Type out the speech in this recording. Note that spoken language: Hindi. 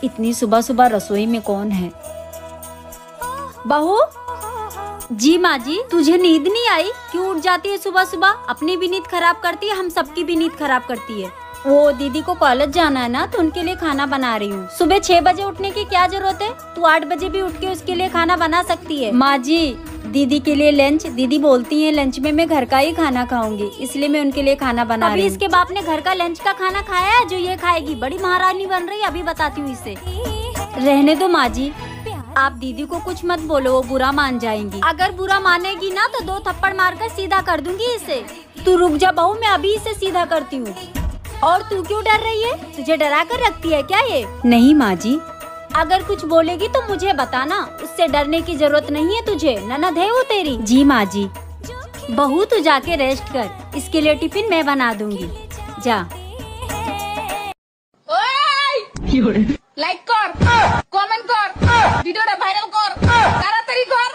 इतनी सुबह सुबह रसोई में कौन है? बहू जी माँ जी, तुझे नींद नहीं आई? क्यों उठ जाती है सुबह सुबह? अपनी भी नींद खराब करती है, हम सबकी भी नींद खराब करती है। वो दीदी को कॉलेज जाना है ना, तो उनके लिए खाना बना रही हूँ। सुबह 6 बजे उठने की क्या जरूरत है? तू 8 बजे भी उठ के उसके लिए खाना बना सकती है। माँ जी, दीदी के लिए लंच, दीदी बोलती है लंच में मैं घर का ही खाना खाऊंगी, इसलिए मैं उनके लिए खाना बना रही हूँ। इसके बाप ने घर का लंच का खाना खाया है जो ये खाएगी? बड़ी महारानी बन रही है, अभी बताती हूँ इसे। रहने दो माँ जी, आप दीदी को कुछ मत बोलो, वो बुरा मान जाएंगी। अगर बुरा मानेगी ना तो 2 थप्पड़ मारकर सीधा कर दूंगी इसे। तू रुक जा बहू, मैं अभी इसे सीधा करती हूँ। और तू क्यों डर रही है? तुझे डरा कर रखती है क्या ये? नहीं माँ जी। अगर कुछ बोलेगी तो मुझे बताना, उससे डरने की जरूरत नहीं है तुझे। ननद है वो तेरी। जी माँ जी। बहू तू जाके रेस्ट कर, इसके लिए टिफिन मैं बना दूंगी, जा। লাইক কর, কমেন্ট কর, ভিডিওটা ভাইরাল কর, তাড়াতাড়ি কর।